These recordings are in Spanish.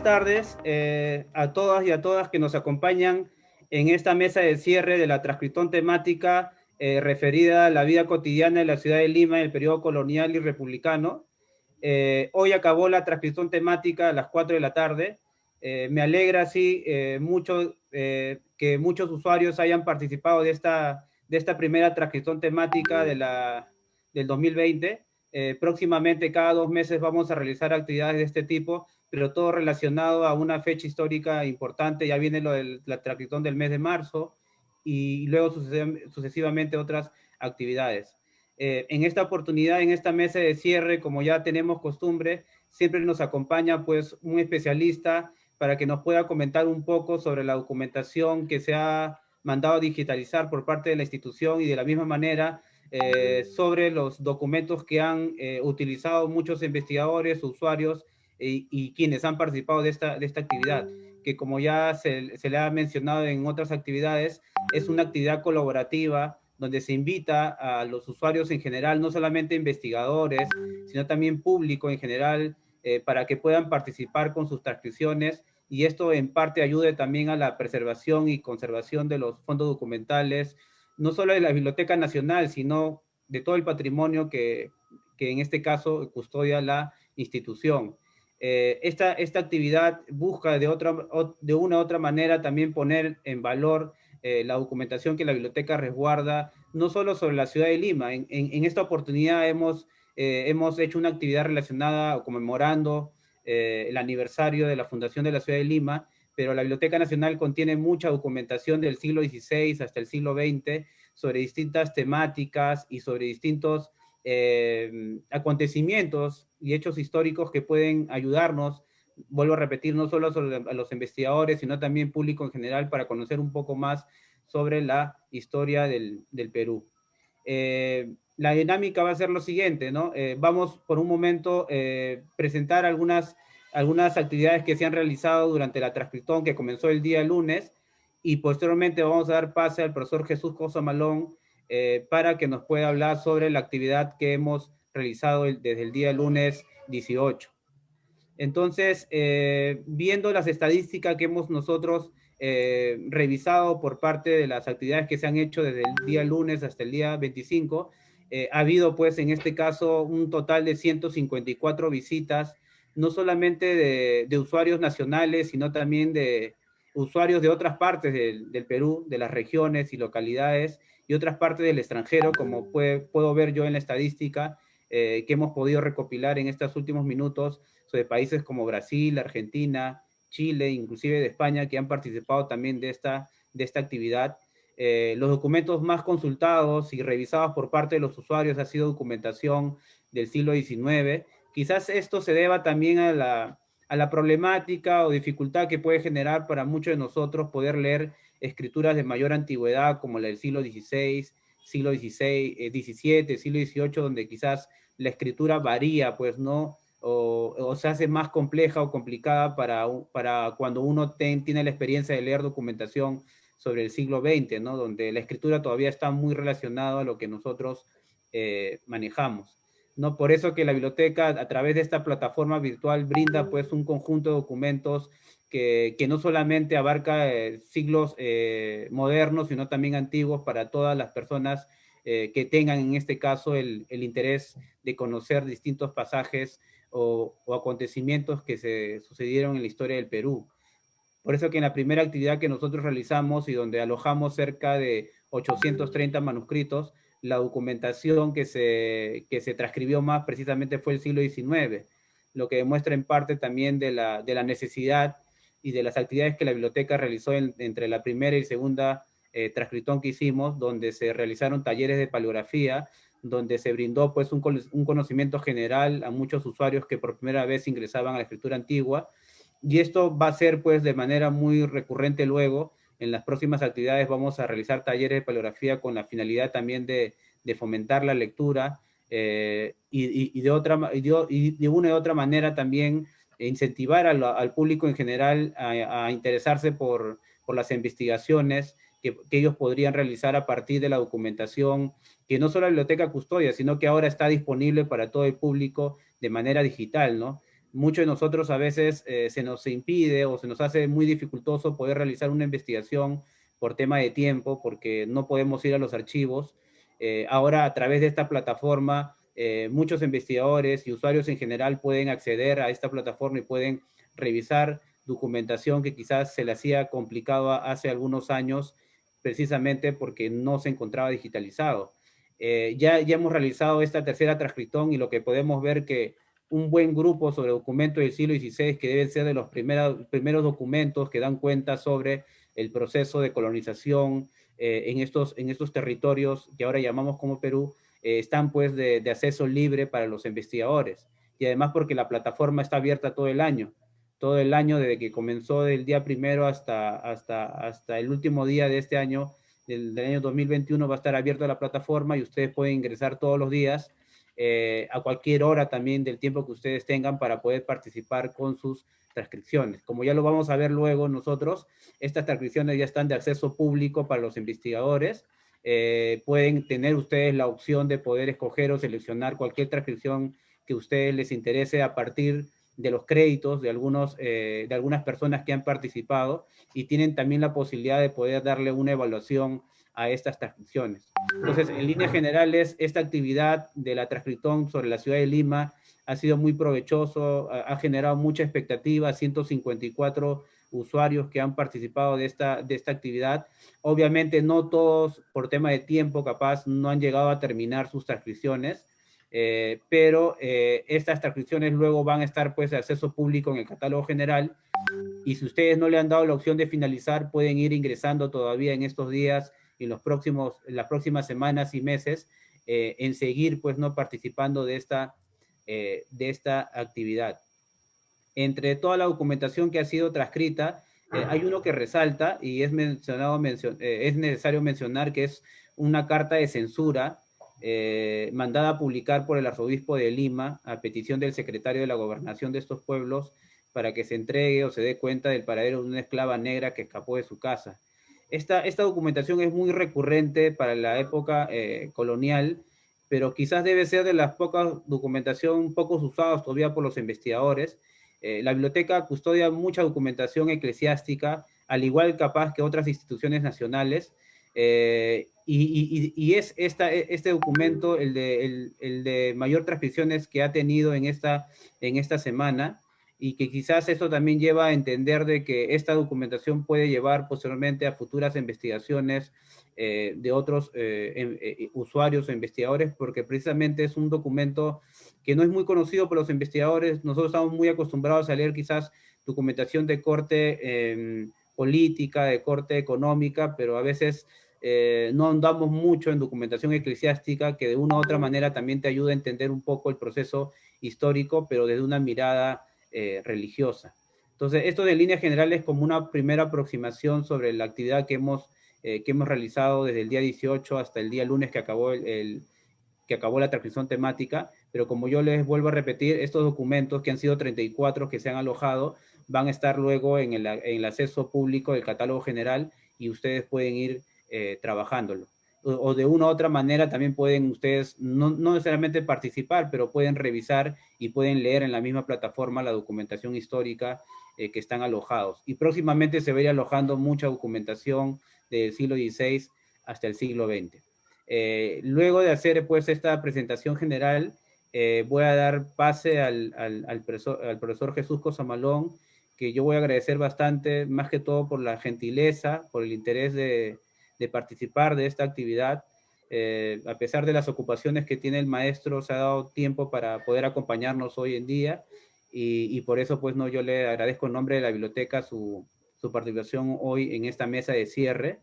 buenas tardes a todas y a todas que nos acompañan en esta mesa de cierre de la transcripción temática referida a la vida cotidiana de la ciudad de Lima en el periodo colonial y republicano. Hoy acabó la transcripción temática a las 4 de la tarde. Me alegra, sí, mucho que muchos usuarios hayan participado de esta primera transcripción temática del 2020. Próximamente, cada 2 meses, vamos a realizar actividades de este tipo, pero todo relacionado a una fecha histórica importante. Ya viene lo de la transcripción del mes de marzo y luego sucesivamente otras actividades. En esta oportunidad, en esta mesa de cierre, como ya tenemos costumbre, siempre nos acompaña pues un especialista para que nos pueda comentar un poco sobre la documentación que se ha mandado a digitalizar por parte de la institución y de la misma manera sobre los documentos que han utilizado muchos investigadores, usuarios y quienes han participado de esta actividad, que como ya se le ha mencionado en otras actividades, es una actividad colaborativa donde se invita a los usuarios en general, no solamente investigadores, sino también público en general, para que puedan participar con sus transcripciones y esto en parte ayude también a la preservación y conservación de los fondos documentales, no solo de la Biblioteca Nacional, sino de todo el patrimonio que en este caso custodia la institución. Esta actividad busca de una u otra manera también poner en valor la documentación que la biblioteca resguarda, no solo sobre la ciudad de Lima. En esta oportunidad hemos hecho una actividad relacionada o conmemorando el aniversario de la fundación de la ciudad de Lima, pero la Biblioteca Nacional contiene mucha documentación del siglo XVI hasta el siglo XX sobre distintas temáticas y sobre distintos acontecimientos y hechos históricos que pueden ayudarnos, vuelvo a repetir, no solo a los investigadores, sino también público en general para conocer un poco más sobre la historia del Perú. La dinámica va a ser lo siguiente, ¿no? Vamos por un momento presentar algunas actividades que se han realizado durante la transcripción que comenzó el día lunes y posteriormente vamos a dar pase al profesor Jesús Cosa Malón para que nos pueda hablar sobre la actividad que hemos realizado desde el día lunes 18. Entonces, viendo las estadísticas que hemos nosotros revisado por parte de las actividades que se han hecho desde el día lunes hasta el día 25, ha habido pues en este caso un total de 154 visitas, no solamente de usuarios nacionales, sino también de usuarios de otras partes del Perú, de las regiones y localidades, y otras partes del extranjero, como puedo ver yo en la estadística que hemos podido recopilar en estos últimos minutos sobre países como Brasil, Argentina, Chile, inclusive de España, que han participado también de esta actividad. Los documentos más consultados y revisados por parte de los usuarios ha sido documentación del siglo XIX. Quizás esto se deba también a la problemática o dificultad que puede generar para muchos de nosotros poder leer escrituras de mayor antigüedad como la del siglo XVI, siglo XVI, XVII, siglo XVIII, donde quizás la escritura varía, pues, ¿no? O se hace más compleja o complicada para cuando uno tiene la experiencia de leer documentación sobre el siglo XX, ¿no? Donde la escritura todavía está muy relacionada a lo que nosotros manejamos, ¿no? Por eso que la biblioteca, a través de esta plataforma virtual, brinda pues un conjunto de documentos que no solamente abarca siglos modernos, sino también antiguos para todas las personas que tengan en este caso el interés de conocer distintos pasajes o acontecimientos que se sucedieron en la historia del Perú. Por eso que en la primera actividad que nosotros realizamos y donde alojamos cerca de 830 manuscritos, la documentación que se transcribió más precisamente fue el siglo XIX, lo que demuestra en parte también de la necesidad y de las actividades que la biblioteca realizó entre la primera y segunda transcripción que hicimos, donde se realizaron talleres de paleografía, donde se brindó pues un conocimiento general a muchos usuarios que por primera vez ingresaban a la escritura antigua, y esto va a ser pues de manera muy recurrente luego. En las próximas actividades vamos a realizar talleres de paleografía con la finalidad también de fomentar la lectura y de una u otra manera también incentivar al público en general a interesarse por las investigaciones que ellos podrían realizar a partir de la documentación que no solo la biblioteca custodia, sino que ahora está disponible para todo el público de manera digital, ¿no? muchos de nosotros a veces se nos impide o se nos hace muy dificultoso poder realizar una investigación por tema de tiempo, porque no podemos ir a los archivos. Ahora, a través de esta plataforma, muchos investigadores y usuarios en general pueden acceder a esta plataforma y pueden revisar documentación que quizás se le hacía complicado hace algunos años, precisamente porque no se encontraba digitalizado. Ya hemos realizado esta tercera transcriptón y lo que podemos ver que un buen grupo sobre documentos del siglo XVI, que deben ser de los primeros documentos que dan cuenta sobre el proceso de colonización en estos territorios que ahora llamamos como Perú, están pues de acceso libre para los investigadores. Y además porque la plataforma está abierta todo el año desde que comenzó del día primero hasta el último día de este año, del año 2021 va a estar abierta la plataforma y ustedes pueden ingresar todos los días a cualquier hora también del tiempo que ustedes tengan para poder participar con sus transcripciones. Como ya lo vamos a ver luego nosotros, estas transcripciones ya están de acceso público para los investigadores. Pueden tener ustedes la opción de poder escoger o seleccionar cualquier transcripción que a ustedes les interese a partir de los créditos de algunas personas que han participado y tienen también la posibilidad de poder darle una evaluación a estas transcripciones. Entonces, en líneas generales, esta actividad de la transcriptón sobre la ciudad de Lima ha sido muy provechoso, ha generado mucha expectativa, 154 usuarios que han participado de esta actividad. Obviamente no todos, por tema de tiempo, capaz, no han llegado a terminar sus transcripciones, pero estas transcripciones luego van a estar pues de acceso público en el catálogo general y si ustedes no le han dado la opción de finalizar, pueden ir ingresando todavía en estos días y en las próximas semanas y meses en seguir pues no participando de esta actividad. Entre toda la documentación que ha sido transcrita, hay uno que resalta y es necesario mencionar que es una carta de censura mandada a publicar por el arzobispo de Lima a petición del secretario de la gobernación de estos pueblos para que se entregue o se dé cuenta del paradero de una esclava negra que escapó de su casa. Esta documentación es muy recurrente para la época colonial, pero quizás debe ser de las pocas documentación pocos usados todavía por los investigadores. La biblioteca custodia mucha documentación eclesiástica, al igual capaz que otras instituciones nacionales, y es este documento el de mayor transcripciones que ha tenido en esta semana, y que quizás esto también lleva a entender de que esta documentación puede llevar posteriormente a futuras investigaciones de otros usuarios o investigadores, porque precisamente es un documento que no es muy conocido por los investigadores. Nosotros estamos muy acostumbrados a leer quizás documentación de corte política, de corte económica, pero a veces no andamos mucho en documentación eclesiástica que de una u otra manera también te ayuda a entender un poco el proceso histórico, pero desde una mirada religiosa. Entonces, esto de líneas generales es como una primera aproximación sobre la actividad que hemos realizado desde el día 18 hasta el día lunes que acabó la transcripción temática, pero como yo les vuelvo a repetir, estos documentos, que han sido 34 que se han alojado, van a estar luego en el acceso público del catálogo general y ustedes pueden ir trabajándolo. O de una u otra manera también pueden ustedes, no necesariamente participar, pero pueden revisar y pueden leer en la misma plataforma la documentación histórica que están alojados. Y próximamente se va a ir alojando mucha documentación del siglo XVI hasta el siglo XX. Luego de hacer pues esta presentación general, voy a dar pase al profesor Jesús Cosamalón, que yo voy a agradecer bastante, más que todo por la gentileza, por el interés de participar de esta actividad. A pesar de las ocupaciones que tiene el maestro, se ha dado tiempo para poder acompañarnos hoy en día y por eso pues no, yo le agradezco en nombre de la biblioteca su participación hoy en esta mesa de cierre.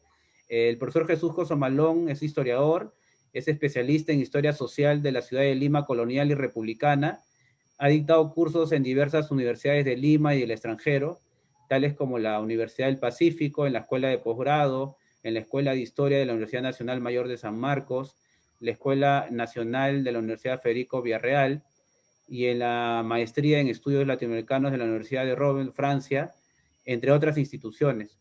El profesor Jesús Cosamalón es historiador, es especialista en historia social de la ciudad de Lima colonial y republicana, ha dictado cursos en diversas universidades de Lima y del extranjero, tales como la Universidad del Pacífico, en la Escuela de Posgrado, en la Escuela de Historia de la Universidad Nacional Mayor de San Marcos, la Escuela Nacional de la Universidad Federico Villarreal y en la Maestría en Estudios Latinoamericanos de la Universidad de Rouen, Francia, entre otras instituciones.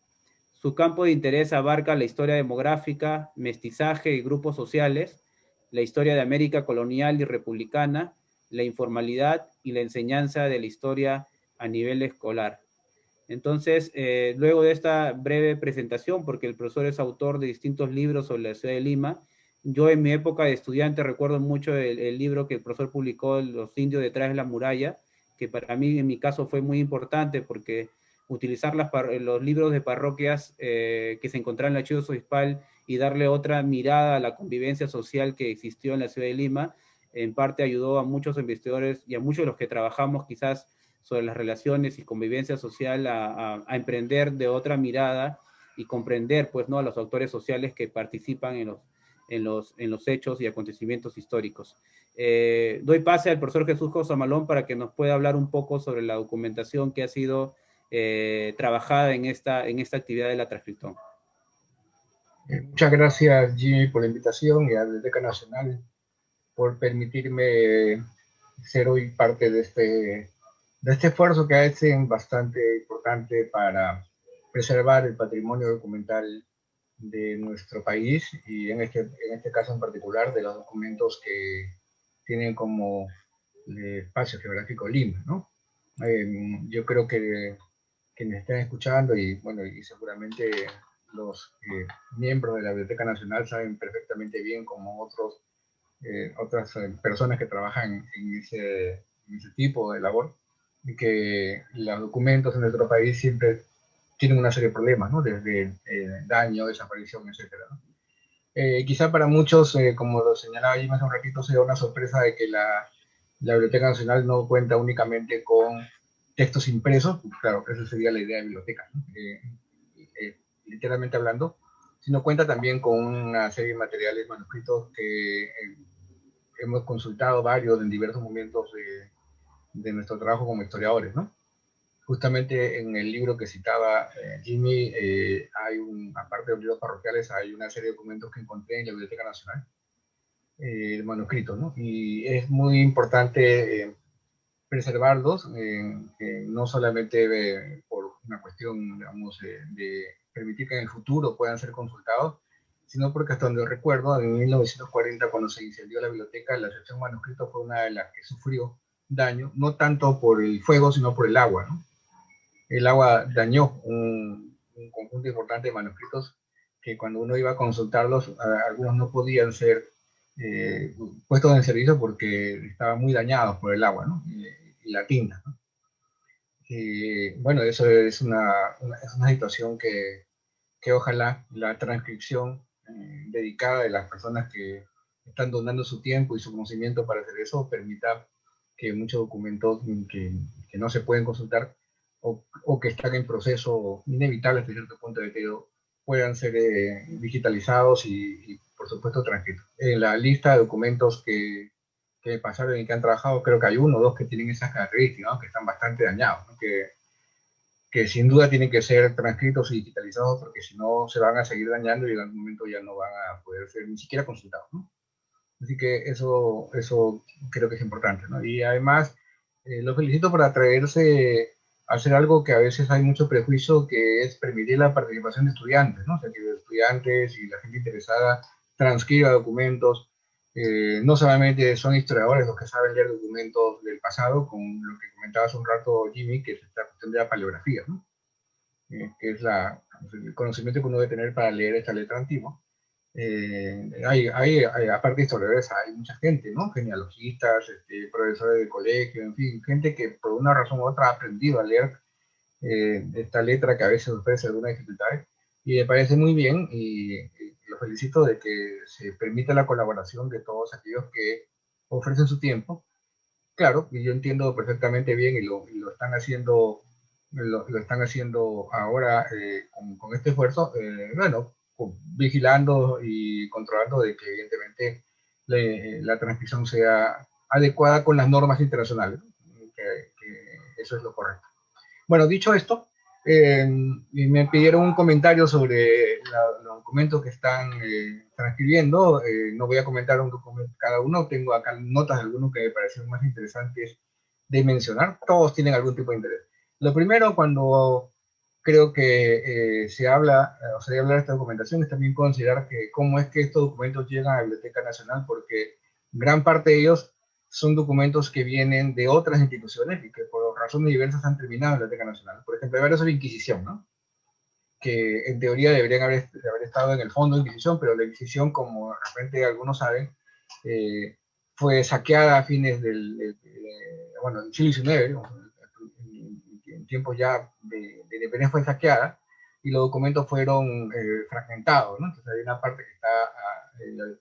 Su campo de interés abarca la historia demográfica, mestizaje y grupos sociales, la historia de América colonial y republicana, la informalidad y la enseñanza de la historia a nivel escolar. Entonces, luego de esta breve presentación, porque el profesor es autor de distintos libros sobre la ciudad de Lima, yo en mi época de estudiante recuerdo mucho el libro que el profesor publicó, Los indios detrás de la muralla, que para mí en mi caso fue muy importante porque utilizar los libros de parroquias que se encontraban en el archivo obispal y darle otra mirada a la convivencia social que existió en la ciudad de Lima, en parte ayudó a muchos investigadores y a muchos de los que trabajamos quizás sobre las relaciones y convivencia social a emprender de otra mirada y comprender pues, ¿no? a los autores sociales que participan en los hechos y acontecimientos históricos. Doy pase al profesor Jesús Cosamalón para que nos pueda hablar un poco sobre la documentación que ha sido trabajada en esta actividad de la transcripción. Muchas gracias, Jimmy, por la invitación y a la Biblioteca Nacional por permitirme ser hoy parte de este esfuerzo que hacen bastante importante para preservar el patrimonio documental de nuestro país y en este caso en particular de los documentos que tienen como espacio geográfico Lima, ¿no? Yo creo que quienes estén escuchando y bueno, y seguramente los miembros de la Biblioteca Nacional saben perfectamente bien como otras personas que trabajan en ese tipo de labor, y que los documentos en nuestro país siempre tienen una serie de problemas, ¿no? Desde daño, desaparición, etc. ¿no? Quizá para muchos, como lo señalaba Jim hace un ratito, sea una sorpresa de que la Biblioteca Nacional no cuenta únicamente con textos impresos, claro, esa sería la idea de biblioteca, ¿no? Literalmente hablando, sino cuenta también con una serie de materiales manuscritos que hemos consultado varios en diversos momentos de nuestro trabajo como historiadores, ¿no? Justamente en el libro que citaba Jimmy, aparte de los libros parroquiales, hay una serie de documentos que encontré en la Biblioteca Nacional, manuscritos, ¿no? Y es muy importante preservarlos, no solamente por una cuestión, digamos, de permitir que en el futuro puedan ser consultados, sino porque hasta donde recuerdo, en 1940, cuando se incendió la biblioteca, la sección manuscritos fue una de las que sufrió daño, no tanto por el fuego, sino por el agua, ¿no? El agua dañó un conjunto importante de manuscritos que cuando uno iba a consultarlos, algunos no podían ser puestos en servicio porque estaban muy dañados por el agua, ¿no? Y la tinta, ¿no? Bueno, eso es una situación que ojalá la transcripción dedicada de las personas que están donando su tiempo y su conocimiento para hacer eso permita que muchos documentos que no se pueden consultar o que están en proceso inevitable hasta cierto punto de deterioro puedan ser digitalizados y, por supuesto, transcritos. En la lista de documentos que pasaron y que han trabajado, creo que hay uno o dos que tienen esas características, ¿no? Que están bastante dañados, ¿no? que sin duda tienen que ser transcritos y digitalizados porque si no se van a seguir dañando y en algún momento ya no van a poder ser ni siquiera consultados, ¿no? Así que eso creo que es importante, ¿no? Y además, lo felicito por atreverse a hacer algo que a veces hay mucho prejuicio, que es permitir la participación de estudiantes, ¿no? O sea, que los estudiantes y la gente interesada transcriba documentos. No solamente son historiadores los que saben leer documentos del pasado, con lo que comentaba hace un rato Jimmy, que es esta cuestión de la paleografía, ¿no? Que es el conocimiento que uno debe tener para leer esta letra antigua. Aparte de historiadores, hay mucha gente, ¿no? Genealogistas, profesores de colegio, en fin, gente que por una razón u otra ha aprendido a leer esta letra que a veces ofrece algunas dificultades. Y me parece muy bien y lo felicito de que se permita la colaboración de todos aquellos que ofrecen su tiempo. Claro, y yo entiendo perfectamente bien y lo están haciendo, lo están haciendo ahora con este esfuerzo, bueno, vigilando y controlando de que evidentemente la transcripción sea adecuada con las normas internacionales, que eso es lo correcto. Bueno, dicho esto, me pidieron un comentario sobre los documentos que están transcribiendo. No voy a comentar un documento cada uno, tengo acá notas de algunos que me parecen más interesantes de mencionar. Todos tienen algún tipo de interés. Lo primero, cuando creo que se habla, o se debe hablar de esta documentación, es también considerar que cómo es que estos documentos llegan a la Biblioteca Nacional, porque gran parte de ellos son documentos que vienen de otras instituciones y que por razones diversas han terminado en la Biblioteca Nacional. Por ejemplo, hay varios sobre Inquisición, ¿no? Que en teoría deberían haber estado en el fondo de Inquisición, pero la Inquisición, como de repente algunos saben, fue saqueada a fines del siglo XIX, en tiempos ya de independencia fue saqueada, y los documentos fueron fragmentados, ¿no? Entonces hay una parte que está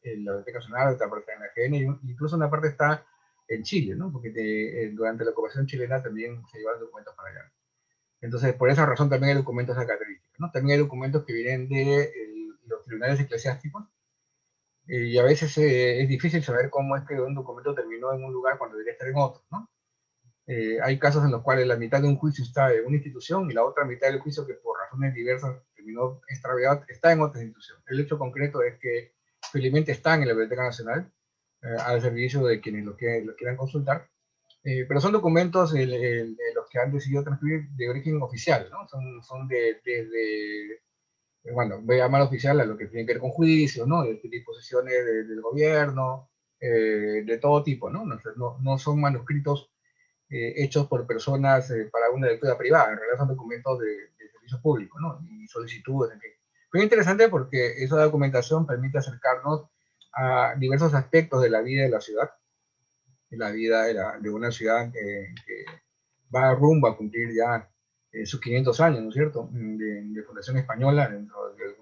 en la Biblioteca Nacional, otra parte en la AGN, incluso una parte está en Chile, ¿no? Porque durante la ocupación chilena también se llevaron documentos para allá. Entonces, por esa razón también hay documentos de características, ¿no? También hay documentos que vienen de los tribunales eclesiásticos, y a veces es difícil saber cómo es que un documento terminó en un lugar cuando debería estar en otro, ¿no? Hay casos en los cuales la mitad de un juicio está en una institución y la otra mitad del juicio, que por razones diversas terminó extraviado, está en otra institución. El hecho concreto es que felizmente están en la Biblioteca Nacional, al servicio de quienes lo quieran consultar, pero son documentos los que han decidido transcribir de origen oficial, ¿no? Son desde, bueno, voy a llamar oficial a lo que tiene que ver con juicios, ¿no? De disposiciones del gobierno, de todo tipo, ¿no? No son manuscritos hechos por personas para una lectura privada, en realidad son documentos de servicio público, ¿no? Y solicitudes, en fin. Fue interesante porque esa documentación permite acercarnos a diversos aspectos de la vida de la ciudad, de la vida de una ciudad que va rumbo a cumplir ya sus 500 años, ¿no es cierto?, de fundación española, dentro de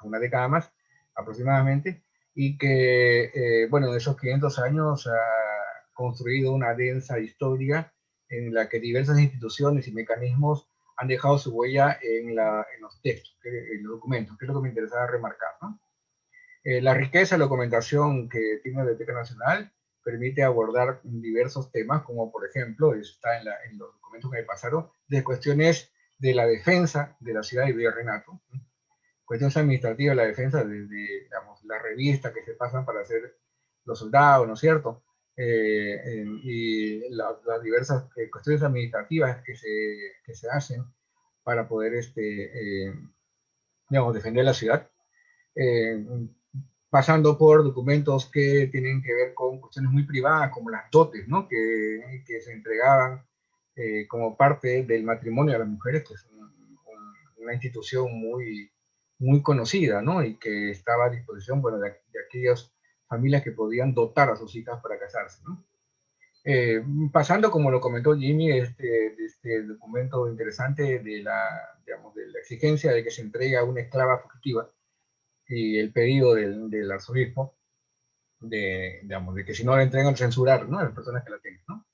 una década más aproximadamente, y que, bueno, en esos 500 años ha construido una densa historia en la que diversas instituciones y mecanismos han dejado su huella en los textos, en los documentos, que es lo que me interesaba remarcar, ¿no? La riqueza de la documentación que tiene la Biblioteca Nacional permite abordar diversos temas, como por ejemplo, está en los documentos que me pasaron, de cuestiones de la defensa de la ciudad de Virreinato, cuestiones administrativas de la defensa, desde, digamos, la revista que se pasan para hacer los soldados, ¿no es cierto? Y las diversas cuestiones administrativas que se hacen para poder, digamos, defender la ciudad. Pasando por documentos que tienen que ver con cuestiones muy privadas, como las dotes, ¿no? Que se entregaban como parte del matrimonio de las mujeres, que es una institución muy conocida, ¿no? Y que estaba a disposición, bueno, de aquellas familias que podían dotar a sus hijas para casarse, ¿no? Pasando, como lo comentó Jimmy, este documento interesante digamos, de la exigencia de que se entregue a una esclava fugitiva, y el pedido del arzobispo digamos, de que si no la entregan, censurar, ¿no?, a las personas que la tengan, ¿no?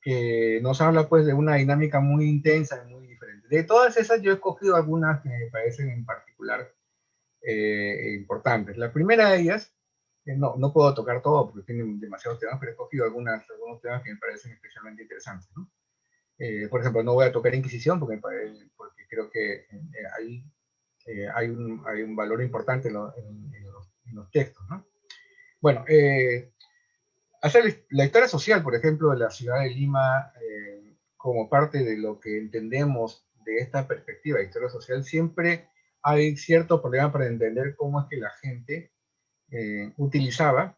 Que nos habla pues de una dinámica muy intensa y muy diferente. De todas esas yo he escogido algunas que me parecen en particular importantes. La primera de ellas, no puedo tocar todo porque tienen demasiados temas, pero he escogido algunos temas que me parecen especialmente interesantes, ¿no? Por ejemplo, no voy a tocar Inquisición porque creo que ahí hay un valor importante en los textos, ¿no? Bueno, hacer la historia social, por ejemplo, de la ciudad de Lima, como parte de lo que entendemos de esta perspectiva de historia social, siempre hay cierto problema para entender cómo es que la gente utilizaba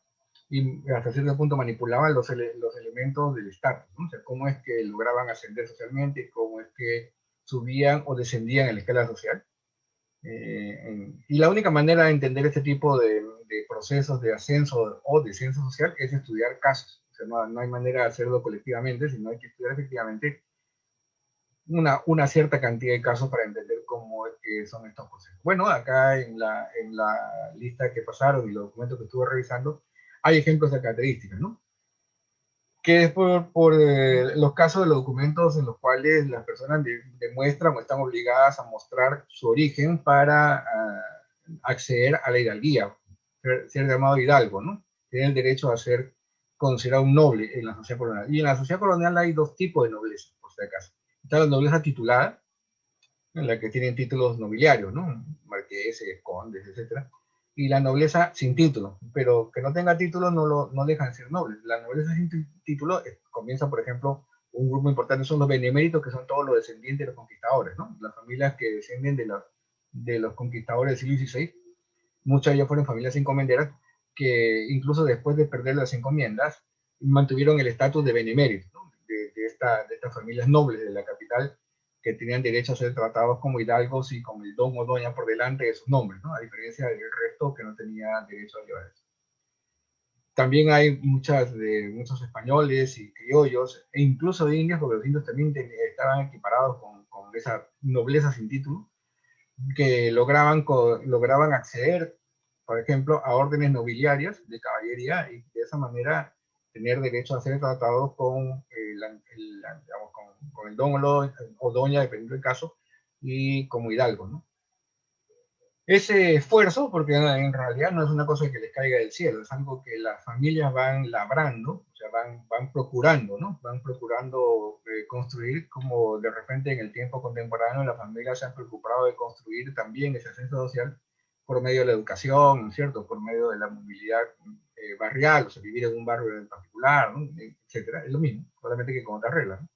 y hasta cierto punto manipulaba los elementos del Estado, ¿no? O sea, cómo es que lograban ascender socialmente, cómo es que subían o descendían en la escala social. Y la única manera de entender este tipo de procesos de ascenso o descenso social es estudiar casos. O sea, no hay manera de hacerlo colectivamente, sino hay que estudiar efectivamente una cierta cantidad de casos para entender cómo es que son estos procesos. Bueno, acá en la lista que pasaron y los documentos que estuve revisando, hay ejemplos de características, ¿no? Que es por los casos de los documentos en los cuales las personas demuestran o están obligadas a mostrar su origen para acceder a la hidalguía, ser llamado hidalgo, ¿no? Tienen el derecho a ser considerado un noble en la sociedad colonial. Y en la sociedad colonial hay dos tipos de nobleza, por si acaso. Está la nobleza titulada, en la que tienen títulos nobiliarios, ¿no? Marqueses, condes, etcétera. Y la nobleza sin título, pero que no tenga título no dejan de ser nobles. La nobleza sin título comienza, por ejemplo, un grupo importante son los beneméritos, que son todos los descendientes de los conquistadores, ¿no? Las familias que descienden de los conquistadores del siglo XVI, muchas de ellas fueron familias encomenderas que incluso después de perder las encomiendas, mantuvieron el estatus de beneméritos, ¿no? de estas familias nobles de la capital, que tenían derecho a ser tratados como hidalgos y con el don o doña por delante de sus nombres, ¿no? A diferencia del resto que no tenía derecho a llevar eso. También hay muchos españoles y criollos, e incluso indios, porque los indios también estaban equiparados con esa nobleza sin título, que lograban acceder, por ejemplo, a órdenes nobiliarias de caballería y de esa manera tener derecho a ser tratados digamos, con el don o doña, dependiendo del caso, y como hidalgo, ¿no? Ese esfuerzo, porque en realidad no es una cosa que les caiga del cielo, es algo que las familias van labrando, o sea, van procurando, ¿no? Van procurando construir, como de repente en el tiempo contemporáneo las familias se han preocupado de construir también ese ascenso social por medio de la educación, ¿cierto? Por medio de la movilidad barrial, o sea, vivir en un barrio en particular, ¿no? Etcétera. Es lo mismo, solamente que con otras reglas, ¿no?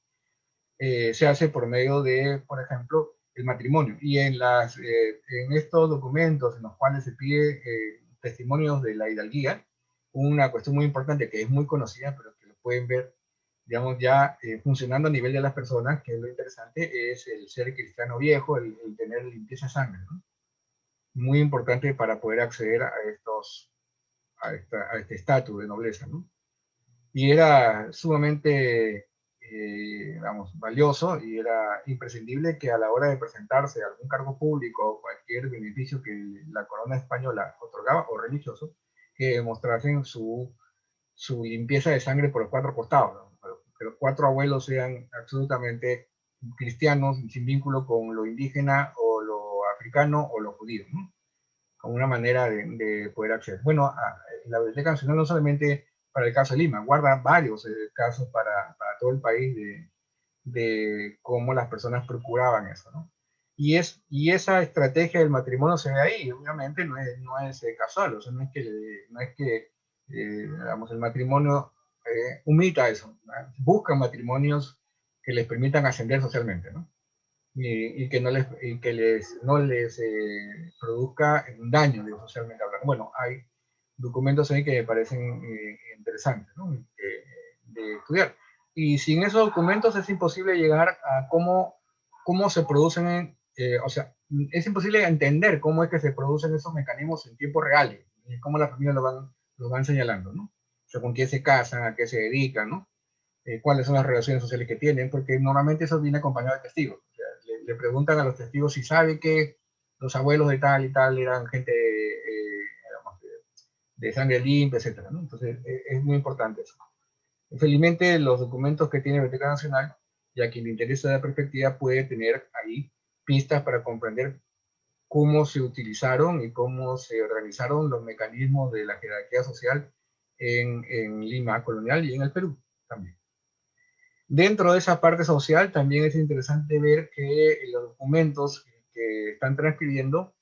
Se hace por medio de, por ejemplo, el matrimonio. Y en estos documentos en los cuales se pide testimonios de la hidalguía, una cuestión muy importante que es muy conocida, pero que lo pueden ver, digamos, ya funcionando a nivel de las personas, que es lo interesante, es el ser cristiano viejo, el tener limpieza de sangre, ¿no? Muy importante para poder acceder a este estatus de nobleza, ¿no? Y era sumamente, digamos, valioso y era imprescindible que a la hora de presentarse a algún cargo público o cualquier beneficio que la corona española otorgaba, o religioso, que mostrasen su limpieza de sangre por los cuatro costados, ¿no? Que los cuatro abuelos sean absolutamente cristianos, sin vínculo con lo indígena o lo africano o lo judío, ¿no? Como una manera de poder acceder. Bueno, la Biblioteca Nacional no solamente para el caso de Lima, guarda varios casos para todo el país de cómo las personas procuraban eso, ¿no? Y esa estrategia del matrimonio se ve ahí, obviamente no es casual, o sea, no es que digamos, el matrimonio imita eso, ¿no? Buscan matrimonios que les permitan ascender socialmente, ¿no? Y que no les produzca un daño, digo, socialmente hablando. Bueno, hay documentos ahí que me parecen interesantes, ¿no? De estudiar. Y sin esos documentos es imposible llegar a cómo se producen, o sea, es imposible entender cómo es que se producen esos mecanismos en tiempo real, y cómo las familias lo van señalando, ¿no? O sea, con quién se casan, a qué se dedican, ¿no? Cuáles son las relaciones sociales que tienen, porque normalmente eso viene acompañado de testigos. O sea, le preguntan a los testigos si sabe que los abuelos de tal y tal eran gente digamos, de sangre limpia, etcétera, ¿no? Entonces, es muy importante eso. Felizmente, los documentos que tiene la Biblioteca Nacional, y a quien le interesa la perspectiva, puede tener ahí pistas para comprender cómo se utilizaron y cómo se organizaron los mecanismos de la jerarquía social en Lima colonial y en el Perú también. Dentro de esa parte social también es interesante ver que los documentos que están transcribiendo,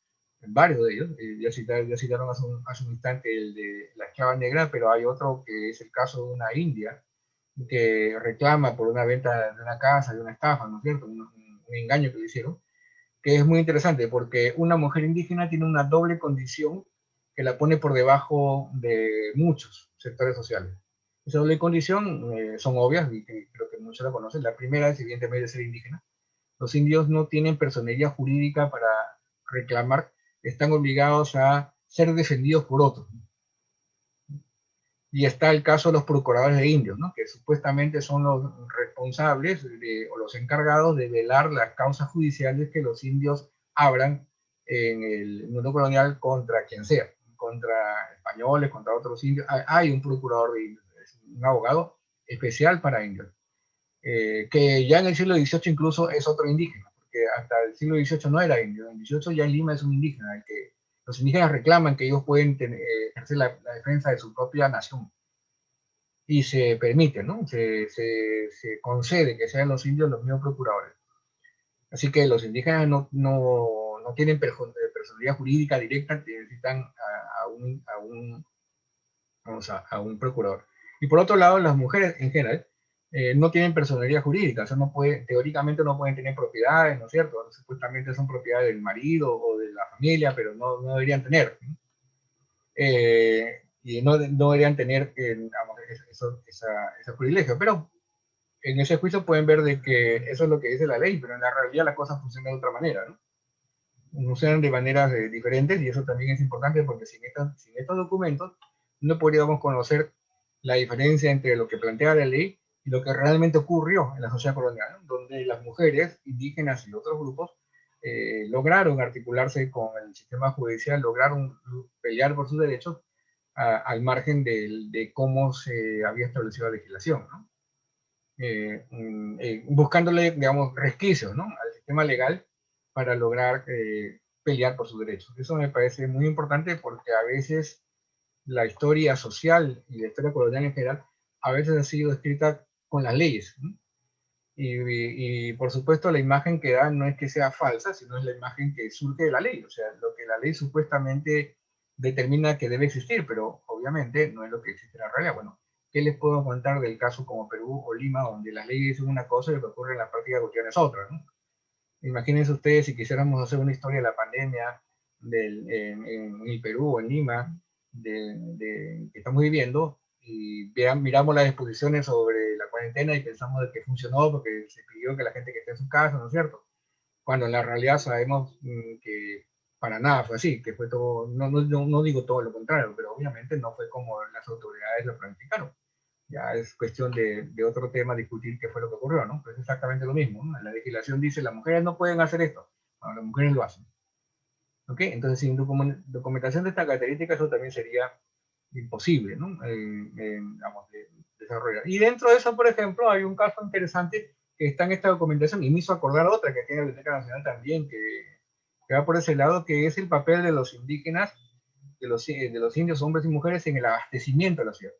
varios de ellos, ya citaron hace un instante el de la esclava negra, pero hay otro que es el caso de una india que reclama por una venta de una casa, de una estafa, ¿no es cierto? Un engaño que le hicieron, que es muy interesante porque una mujer indígena tiene una doble condición que la pone por debajo de muchos sectores sociales. Esa doble condición son obvias y creo que muchos la conocen. La primera es evidentemente ser indígena. Los indios no tienen personería jurídica para reclamar, están obligados a ser defendidos por otros. Y está el caso de los procuradores de indios, ¿no? Que supuestamente son los responsables o los encargados de velar las causas judiciales que los indios abran en el mundo colonial contra quien sea, contra españoles, contra otros indios. Hay un procurador de indios, es un abogado especial para indios, que ya en el siglo XVIII incluso es otro indígena, porque hasta el siglo XVIII no era indio, en el XVIII ya en Lima es un indígena, el que los indígenas reclaman que ellos pueden ejercer la defensa de su propia nación. Y se permite, ¿no? Se concede que sean los indios los mismos procuradores. Así que los indígenas no tienen personalidad jurídica directa, necesitan a un procurador. Y por otro lado, las mujeres en general no tienen personalidad jurídica, o sea, teóricamente no pueden tener propiedades, ¿no es cierto? Supuestamente son propiedades del marido o de la familia, pero no deberían tener. Y no deberían tener ese privilegio. Pero en ese juicio pueden ver de que eso es lo que dice la ley, pero en la realidad las cosas funcionan de otra manera, ¿no? Funcionan de maneras diferentes, y eso también es importante porque sin estos documentos no podríamos conocer la diferencia entre lo que plantea la ley y lo que realmente ocurrió en la sociedad colonial, ¿no? Donde las mujeres indígenas y otros grupos lograron articularse con el sistema judicial, lograron pelear por sus derechos al margen de cómo se había establecido la legislación, ¿no? Buscándole, digamos, resquicios, ¿no?, al sistema legal para lograr pelear por sus derechos. Eso me parece muy importante porque a veces la historia social y la historia colonial en general a veces ha sido escrita con las leyes, ¿no? Y por supuesto la imagen que da no es que sea falsa, sino es la imagen que surge de la ley, o sea, lo que la ley supuestamente determina que debe existir, pero obviamente no es lo que existe en la realidad. Bueno, ¿qué les puedo contar del caso como Perú o Lima, donde las leyes son una cosa y lo que ocurre en la práctica cotidiana es otra, ¿no? Imagínense ustedes si quisiéramos hacer una historia de la pandemia en el Perú o en Lima, que estamos viviendo, y miramos las exposiciones sobre la cuarentena y pensamos de que funcionó porque se pidió que la gente que esté en su casa, ¿no es cierto? Cuando en la realidad sabemos que para nada fue así, que fue todo, no digo todo lo contrario, pero obviamente no fue como las autoridades lo planificaron. Ya es cuestión de otro tema discutir qué fue lo que ocurrió, ¿no? Pues es exactamente lo mismo, ¿no? La legislación dice las mujeres no pueden hacer esto, bueno, las mujeres lo hacen. ¿Ok? Entonces, sin documentación de esta característica, eso también sería imposible, ¿no? Digamos, de desarrollar. Y dentro de eso, por ejemplo, hay un caso interesante que está en esta documentación y me hizo acordar otra que tiene la Biblioteca Nacional también, que va por ese lado, que es el papel de los indígenas, de los indios, hombres y mujeres, en el abastecimiento de la ciudad.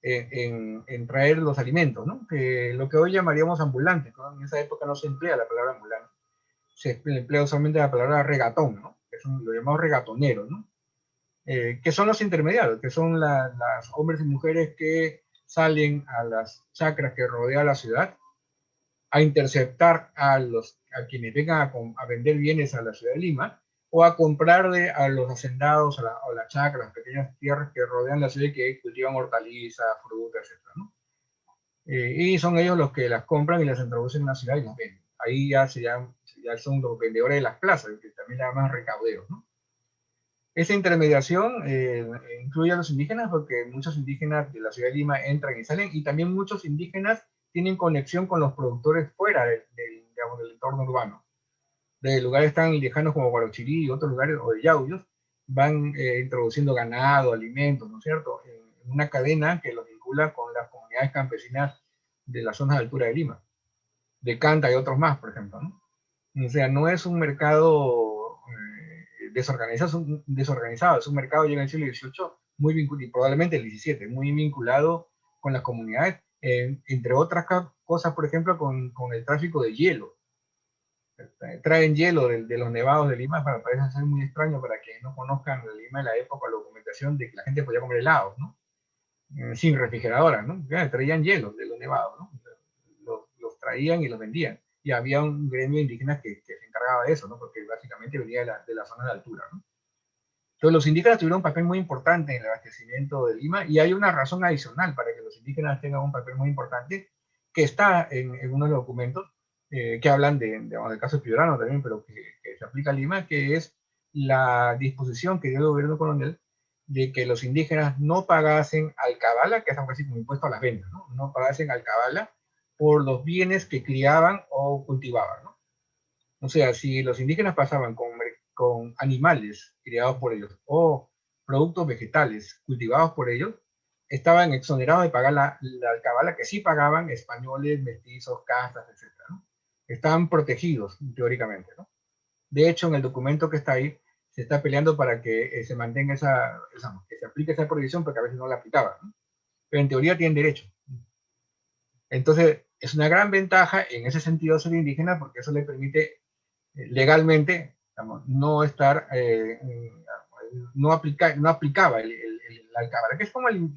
En traer los alimentos, ¿no? Que lo que hoy llamaríamos ambulantes, ¿no? En esa época no se emplea la palabra ambulante, se emplea usualmente la palabra regatón, ¿no? Que son lo llamamos regatoneros, ¿no? Que son los intermediarios, que son las hombres y mujeres que salen a las chacras que rodean la ciudad a interceptar a quienes vengan a vender bienes a la ciudad de Lima, o a comprarle a los hacendados, a las chacras, las pequeñas tierras que rodean la ciudad y que cultivan hortalizas, frutas, etc., ¿no? Y son ellos los que las compran y las introducen en la ciudad y las venden. Ahí ya son los vendedores de las plazas, que también le llaman recauderos, ¿no? Esa intermediación incluye a los indígenas porque muchos indígenas de la ciudad de Lima entran y salen, y también muchos indígenas tienen conexión con los productores fuera digamos, del entorno urbano. De lugares tan lejanos como Guarochirí y otros lugares, o de Yauyos, van introduciendo ganado, alimentos, ¿no es cierto?, en una cadena que los vincula con las comunidades campesinas de las zonas de altura de Lima, de Canta y otros más, por ejemplo, ¿no? O sea, no es un mercado desorganizado, es un mercado ya en el siglo XVIII, muy vinculado, y probablemente el XVII, muy vinculado con las comunidades, entre otras cosas, por ejemplo, con el tráfico de hielo. Traen hielo de los nevados de Lima, parece ser muy extraño para quienes no conozcan la Lima de la época, la documentación de que la gente podía comer helados, ¿no? Sin refrigeradora, ¿no? Ya, traían hielo de los nevados, ¿no? Los traían y los vendían. Y había un gremio indígena que se encargaba de eso, ¿no? Porque básicamente venía de la zona de altura, ¿no? Entonces los indígenas tuvieron un papel muy importante en el abastecimiento de Lima, y hay una razón adicional para que los indígenas tengan un papel muy importante, que está en uno de los documentos que hablan del caso de Piurano también, pero que se aplica a Lima, que es la disposición que dio el gobierno colonial de que los indígenas no pagasen alcabala, que es algo así como impuesto a las ventas, ¿no? No pagasen alcabala por los bienes que criaban o cultivaban, ¿no? O sea, si los indígenas pasaban con animales criados por ellos o productos vegetales cultivados por ellos, estaban exonerados de pagar la alcabala que sí pagaban españoles, mestizos, castas, etc., ¿no? Estaban protegidos teóricamente, ¿no? De hecho, en el documento que está ahí, se está peleando para que se mantenga que se aplique esa prohibición, porque a veces no la aplicaban, ¿no? Pero en teoría tienen derecho. Entonces, es una gran ventaja en ese sentido ser indígena, porque eso le permite legalmente, digamos, no estar, no aplicaba la alcabala, que es como el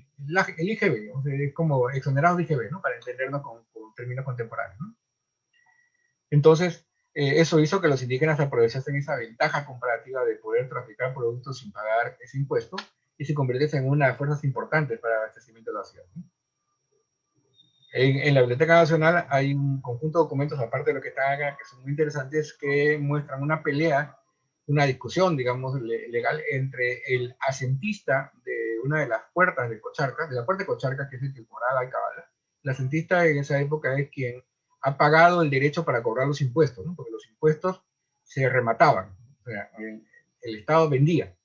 IGB, o sea, es como exonerado de IGB, ¿no? Para entendernos con términos contemporáneos, ¿no? Entonces, eso hizo que los indígenas aprovechasen esa ventaja comparativa de poder traficar productos sin pagar ese impuesto, y se convirtiese en una de las fuerzas importantes para el abastecimiento de la ciudad, ¿no? En la Biblioteca Nacional hay un conjunto de documentos, aparte de lo que están acá, que son muy interesantes, que muestran una pelea, una discusión, digamos, legal entre el asentista de una de las puertas de Cocharca, de la puerta de Cocharca, que es el temporal Alcabala. El asentista en esa época es quien ha pagado el derecho para cobrar los impuestos, ¿no? Porque los impuestos se remataban, o sea, el Estado vendía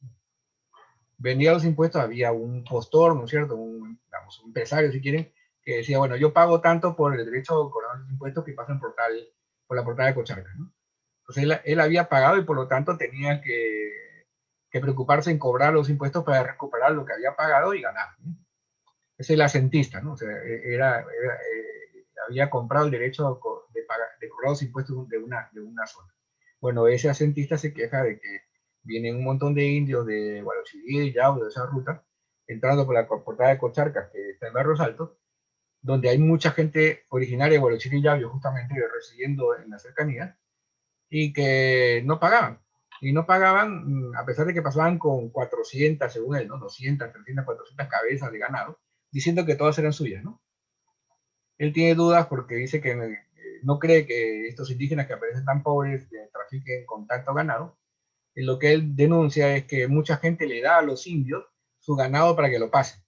los impuestos, había un postor, ¿no es cierto? Digamos, un empresario, si quieren, que decía, bueno, yo pago tanto por el derecho a cobrar los impuestos que pasan por la portada de Cocharca, ¿no? Entonces él había pagado y por lo tanto tenía que preocuparse en cobrar los impuestos para recuperar lo que había pagado y ganar, ¿no? Es el asentista, ¿no? O sea, había comprado el derecho de cobrar los impuestos de una zona. Bueno, ese asentista se queja de que vienen un montón de indios de Guarochirí y Yau, de esa ruta, entrando por la portada de Cocharcas, que está en Barrios Altos, donde hay mucha gente originaria de Guarochirí y Yau, justamente residiendo en la cercanía, y que no pagaban. Y no pagaban, a pesar de que pasaban con 400, según él, ¿no? 200, 300, 400 cabezas de ganado, diciendo que todas eran suyas, ¿no? Él tiene dudas porque dice que no cree que estos indígenas que aparecen tan pobres trafiquen con tanto ganado. Y lo que él denuncia es que mucha gente le da a los indios su ganado para que lo pasen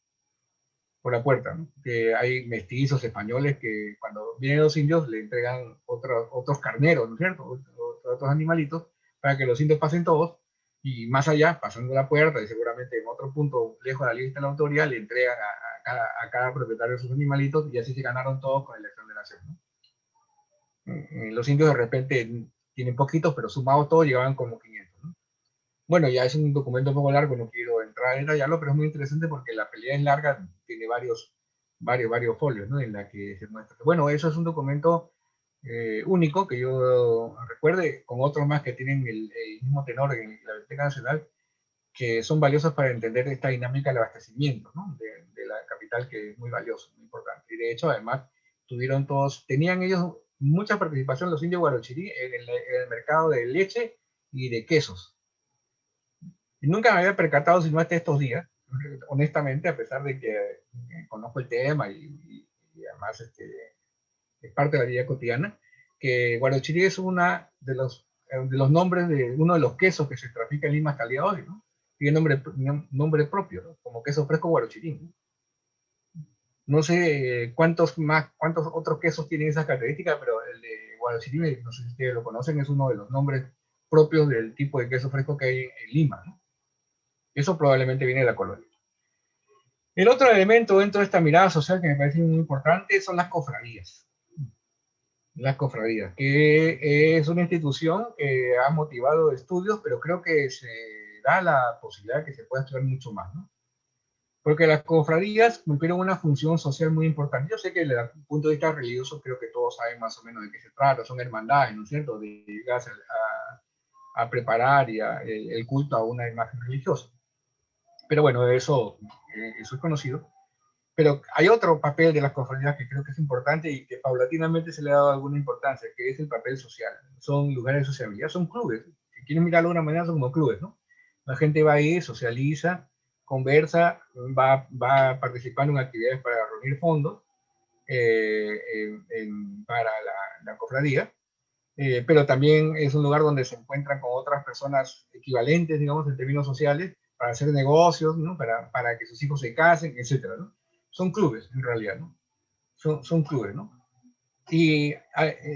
por la puerta, ¿no? Que hay mestizos españoles que cuando vienen los indios le entregan otros carneros, ¿no es cierto? Otros animalitos para que los indios pasen todos y más allá, pasando la puerta y seguramente en otro punto lejos de la lista de la autoridad, le entregan a cada propietario de sus animalitos y así se ganaron todos con elección de nación, ¿no? Los indios de repente tienen poquitos, pero sumados todos llegaban como 500, ¿no? Bueno, ya es un documento un poco largo, no quiero entrar en detallarlo, pero es muy interesante porque la pelea es larga, tiene varios folios, ¿no? En la que se muestra. Bueno, eso es un documento único que yo recuerde, con otros más que tienen el mismo tenor en la Biblioteca Nacional, que son valiosos para entender esta dinámica del abastecimiento, ¿no? De la capital, que es muy valioso, muy importante. Y de hecho, además, tenían ellos mucha participación, los indios Guarochirí, en el mercado de leche y de quesos. Y nunca me había percatado, sino hasta estos días, honestamente, a pesar de que conozco el tema y además es parte de la vida cotidiana, que Guarochirí es una de los nombres de uno de los quesos que se trafica en Lima hasta el día de hoy, ¿no? Tiene nombre propio, ¿no? Como queso fresco Guarochirí, ¿no? No sé cuántos otros quesos tienen esas características, pero el de Guarochirí, no sé si ustedes lo conocen, es uno de los nombres propios del tipo de queso fresco que hay en Lima, ¿no? Eso probablemente viene de la colonia. El otro elemento dentro de esta mirada social que me parece muy importante son las cofradías. Las cofradías, que es una institución que ha motivado estudios, pero creo que se da la posibilidad de que se pueda estudiar mucho más, ¿no? Porque las cofradías cumplieron una función social muy importante. Yo sé que desde el punto de vista religioso creo que todos saben más o menos de qué se trata, son hermandades, ¿no es cierto?, dedicadas a preparar el culto a una imagen religiosa. Pero bueno, eso es conocido. Pero hay otro papel de las cofradías que creo que es importante y que paulatinamente se le ha dado alguna importancia, que es el papel social. Son lugares de sociabilidad, son clubes. Si quieren mirarlo de una manera, son como clubes, ¿no? La gente va ahí, socializa, conversa, va participando en actividades para reunir fondos para la cofradía, pero también es un lugar donde se encuentran con otras personas equivalentes, digamos, en términos sociales, para hacer negocios, ¿no? Para que sus hijos se casen, etcétera, ¿no? Son clubes, en realidad, ¿no? Son clubes, ¿no? Y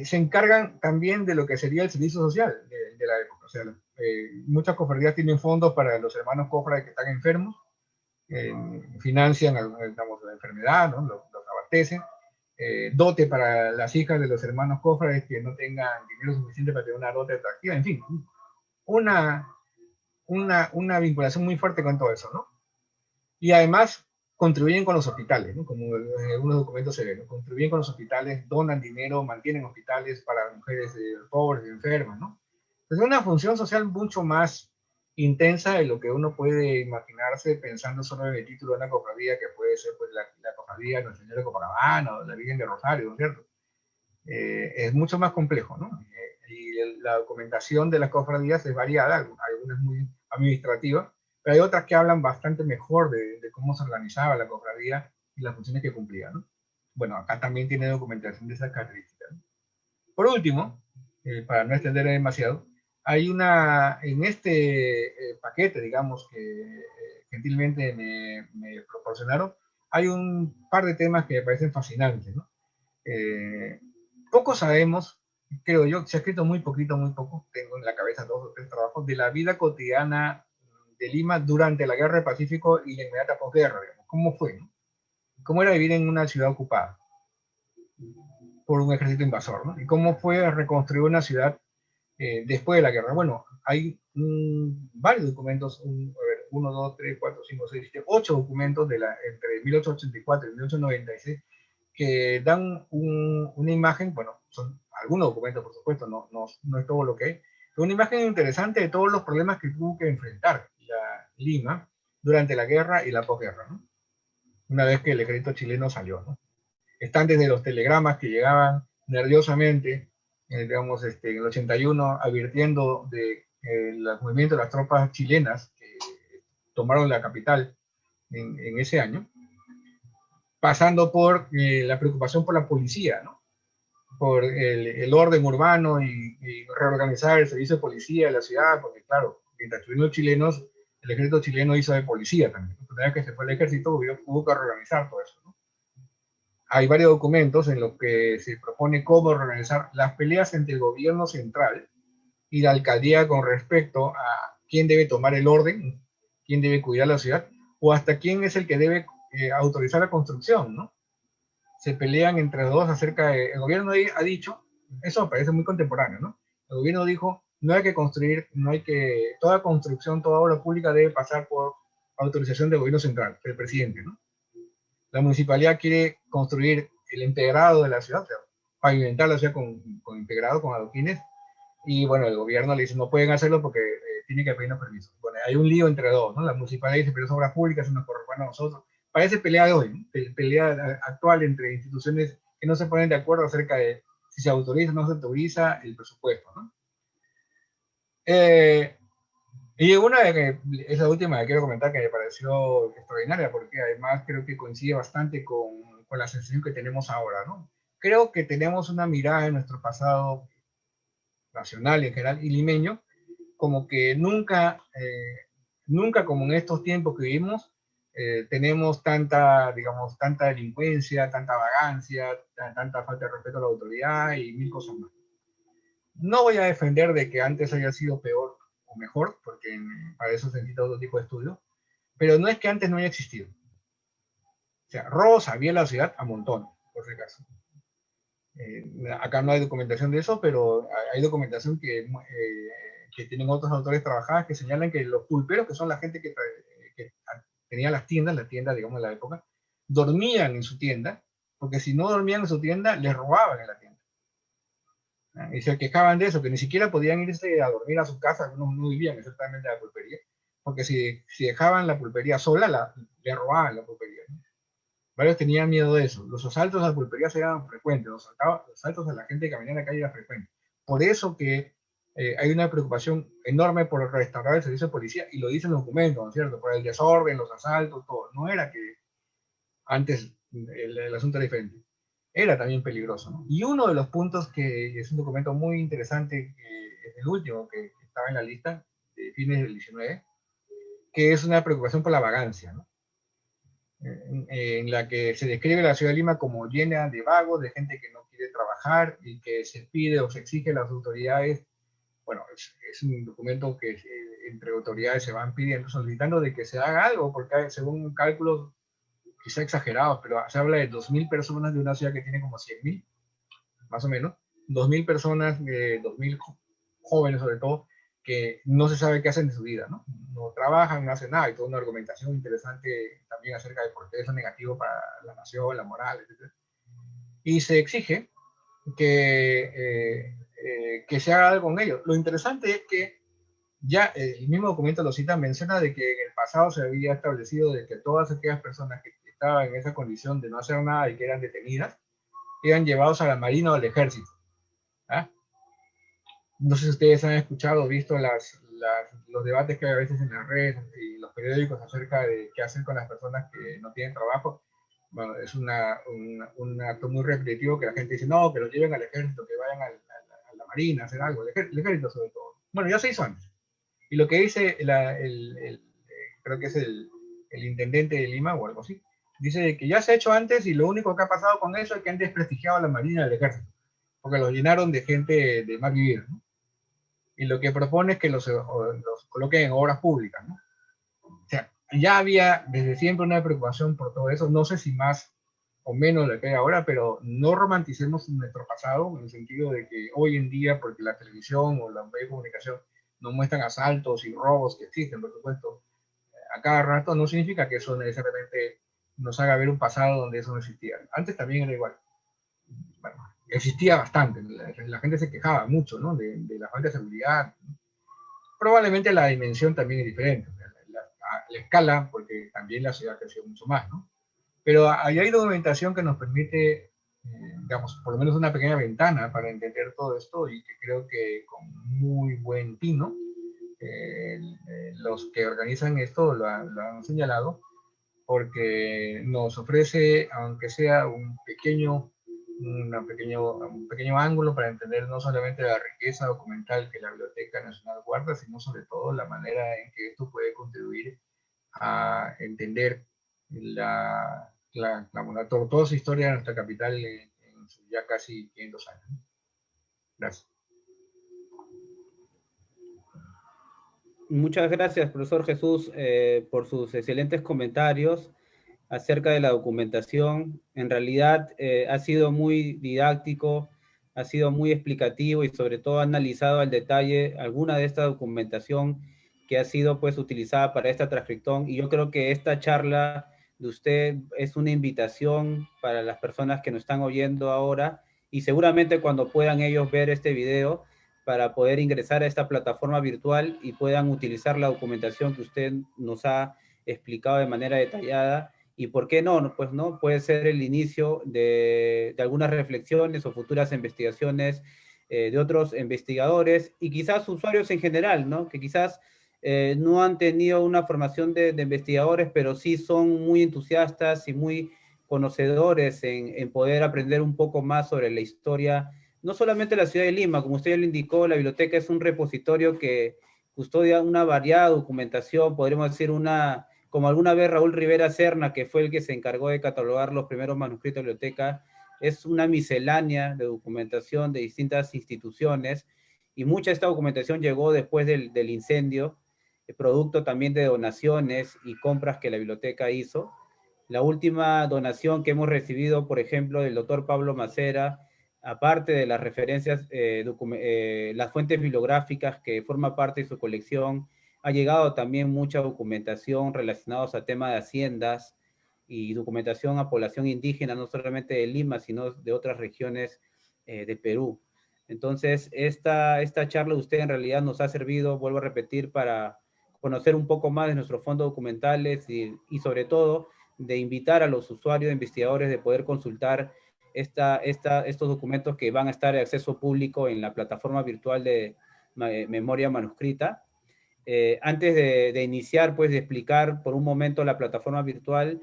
se encargan también de lo que sería el servicio social de la época. O sea, muchas cofradías tienen fondos para los hermanos cofrades que están enfermos, financian, digamos, la enfermedad, ¿no? Los abastecen. Dote para las hijas de los hermanos cofrades que no tengan dinero suficiente para tener una dote atractiva, en fin, una, una vinculación muy fuerte con todo eso, ¿no? Y además contribuyen con los hospitales, ¿no? Como en algunos documentos se ve, ¿no? Contribuyen con los hospitales, donan dinero, mantienen hospitales para mujeres pobres y enfermas, ¿no? Es una función social mucho más intensa de lo que uno puede imaginarse pensando solo en el título de una cofradía, que puede ser pues la cofradía de Nuestra Señora de Copacabana o la Virgen de Rosario, ¿no es cierto? Es mucho más complejo, ¿no? Y la documentación de las cofradías es variada, algunas muy administrativas, pero hay otras que hablan bastante mejor de cómo se organizaba la cofradía y las funciones que cumplía, ¿no? Bueno, acá también tiene documentación de esas características, ¿no? Por último, para no extender demasiado, hay en este paquete, digamos, que gentilmente me proporcionaron, hay un par de temas que me parecen fascinantes, ¿no? Poco sabemos, creo yo, se ha escrito muy poquito, muy poco, tengo en la cabeza 2 o 3 trabajos, de la vida cotidiana de Lima durante la Guerra del Pacífico y la inmediata posguerra, digamos. ¿Cómo fue? ¿No? ¿Cómo era vivir en una ciudad ocupada por un ejército invasor? ¿No? ¿Y cómo fue reconstruir una ciudad después de la guerra? Bueno, hay varios documentos, 1, 2, 3, 4, 5, 6, 7, 8 documentos entre 1884 y 1896 que dan una imagen, bueno, son algunos documentos, por supuesto, no es todo lo que hay, pero una imagen interesante de todos los problemas que tuvo que enfrentar Lima durante la guerra y la posguerra, ¿no? Una vez que el ejército chileno salió, ¿no? Están desde los telegramas que llegaban nerviosamente, digamos, en el 81, advirtiendo de los movimientos de las tropas chilenas que tomaron la capital en ese año, pasando por la preocupación por la policía, ¿no? Por el orden urbano y reorganizar el servicio de policía de la ciudad, porque claro, mientras estuvieron los chilenos, el ejército chileno hizo de policía también. Una vez que se fue el ejército, hubo que reorganizar todo eso, ¿no? Hay varios documentos en los que se propone cómo organizar las peleas entre el gobierno central y la alcaldía con respecto a quién debe tomar el orden, quién debe cuidar la ciudad, o hasta quién es el que debe autorizar la construcción, ¿no? Se pelean entre los dos acerca de... El gobierno ha dicho, eso me parece muy contemporáneo, ¿no? El gobierno dijo, no hay que construir, no hay que... Toda construcción, toda obra pública debe pasar por autorización del gobierno central, del presidente, ¿no? La municipalidad quiere construir el empedrado de la ciudad, o sea, pavimentar la ciudad con empedrado, con adoquines, y bueno, el gobierno le dice, no pueden hacerlo porque tiene que pedirnos permiso. Bueno, hay un lío entre dos, ¿no? La municipalidad dice, pero es obra pública, eso nos corresponde a nosotros. Parece pelea de hoy, ¿no? Pelea actual entre instituciones que no se ponen de acuerdo acerca de si se autoriza o no se autoriza el presupuesto, ¿no? Y una es la última que quiero comentar que me pareció extraordinaria, porque además creo que coincide bastante con la sensación que tenemos ahora, ¿no? Creo que tenemos una mirada en nuestro pasado nacional en general y limeño, como que nunca como en estos tiempos que vivimos, tenemos tanta, digamos, tanta delincuencia, tanta vagancia, tanta falta de respeto a la autoridad y mil cosas más. No voy a defender de que antes haya sido peor o mejor, porque para eso se necesita otro tipo de estudio, pero no es que antes no haya existido. O sea, robos había en la ciudad a montón, por si acaso. Acá no hay documentación de eso, pero hay documentación que tienen otros autores trabajadas que señalan que los pulperos, que son la gente que tenía las tiendas, la tienda, digamos, de la época, dormían en su tienda, porque si no dormían en su tienda, les robaban en la tienda. Y se quejaban de eso, que ni siquiera podían irse a dormir a su casa, algunos no vivían exactamente de la pulpería, porque si dejaban la pulpería sola, le robaban la pulpería, ¿no? Varios tenían miedo de eso. Los asaltos a pulperías eran frecuentes, los asaltos a la gente que caminaba en la calle eran frecuentes. Por eso que hay una preocupación enorme por restaurar el servicio de policía, y lo dicen los documentos, ¿no es cierto? Por el desorden, los asaltos, todo. No era que antes el asunto era diferente. Era también peligroso, ¿no? Y uno de los puntos que es un documento muy interesante, que es el último que estaba en la lista, de fines del 19, que es una preocupación por la vagancia, ¿no? En la que se describe la ciudad de Lima como llena de vagos, de gente que no quiere trabajar y que se pide o se exige a las autoridades. Bueno, es un documento que entre autoridades se van pidiendo, solicitando de que se haga algo, porque según cálculos quizá exagerados, pero se habla de 2.000 personas de una ciudad que tiene como 100.000, más o menos, 2.000 personas, 2.000 jóvenes sobre todo, que no se sabe qué hacen de su vida, ¿no? No trabajan, no hacen nada, y toda una argumentación interesante también acerca de por qué eso es negativo para la nación, la moral, etc. Y se exige que se haga algo con ellos. Lo interesante es que ya el mismo documento lo cita, menciona de que en el pasado se había establecido de que todas aquellas personas que estaban en esa condición de no hacer nada y que eran detenidas, eran llevados a la Marina o al Ejército. ¿Ah? No sé si ustedes han escuchado o visto los debates que hay a veces en las redes y los periódicos periódicos acerca de qué hacer con las personas que no tienen trabajo. Bueno, es un acto muy repetitivo que la gente dice, no, que los lleven al ejército, que vayan a la marina, a hacer algo, el ejército sobre todo. Bueno, ya se hizo antes. Y lo que dice creo que es el intendente de Lima o algo así, dice que ya se ha hecho antes y lo único que ha pasado con eso es que han desprestigiado a la marina y al ejército, porque los llenaron de gente de mal vivir, ¿no? Y lo que propone es que los coloquen en obras públicas, ¿no? O sea, ya había desde siempre una preocupación por todo eso, no sé si más o menos lo que hay ahora, pero no romanticemos nuestro pasado en el sentido de que hoy en día, porque la televisión o los medios de comunicación nos muestran asaltos y robos que existen, por supuesto, a cada rato, no significa que eso necesariamente nos haga ver un pasado donde eso no existía. Antes también era igual. Bueno, existía bastante, la gente se quejaba mucho, ¿no? de la falta de seguridad. Probablemente la dimensión también es diferente, la escala, porque también la ciudad creció mucho más, ¿no? Pero ahí hay documentación que nos permite, digamos, por lo menos una pequeña ventana para entender todo esto y que creo que con muy buen tino los que organizan esto lo han señalado, porque nos ofrece, aunque sea un pequeño ángulo para entender no solamente la riqueza documental que la Biblioteca Nacional guarda, sino sobre todo la manera en que esto puede contribuir a entender toda su historia de nuestra capital en ya casi 500 años. Gracias. Muchas gracias, profesor Jesús, por sus excelentes comentarios acerca de la documentación. En realidad ha sido muy didáctico, ha sido muy explicativo y sobre todo ha analizado al detalle alguna de esta documentación que ha sido pues utilizada para esta transcripción. Y yo creo que esta charla de usted es una invitación para las personas que nos están oyendo ahora y seguramente cuando puedan ellos ver este video para poder ingresar a esta plataforma virtual y puedan utilizar la documentación que usted nos ha explicado de manera detallada. Y por qué no, pues no, puede ser el inicio de algunas reflexiones o futuras investigaciones de otros investigadores y quizás usuarios en general, ¿no? Que quizás no han tenido una formación de investigadores, pero sí son muy entusiastas y muy conocedores en poder aprender un poco más sobre la historia no solamente la ciudad de Lima, como usted ya lo indicó, la biblioteca es un repositorio que custodia una variada documentación, podríamos decir como alguna vez Raúl Rivera Serna, que fue el que se encargó de catalogar los primeros manuscritos de la biblioteca, es una miscelánea de documentación de distintas instituciones, y mucha de esta documentación llegó después del incendio, producto también de donaciones y compras que la biblioteca hizo. La última donación que hemos recibido, por ejemplo, del doctor Pablo Macera, aparte de las referencias, las fuentes bibliográficas que forma parte de su colección, ha llegado también mucha documentación relacionada a temas de haciendas y documentación a población indígena, no solamente de Lima, sino de otras regiones de Perú. Entonces, esta charla de usted en realidad nos ha servido, vuelvo a repetir, para conocer un poco más de nuestros fondos documentales y sobre todo de invitar a los usuarios, investigadores, de poder consultar estos documentos que van a estar de acceso público en la plataforma virtual de memoria manuscrita. Antes de iniciar, pues de explicar por un momento la plataforma virtual,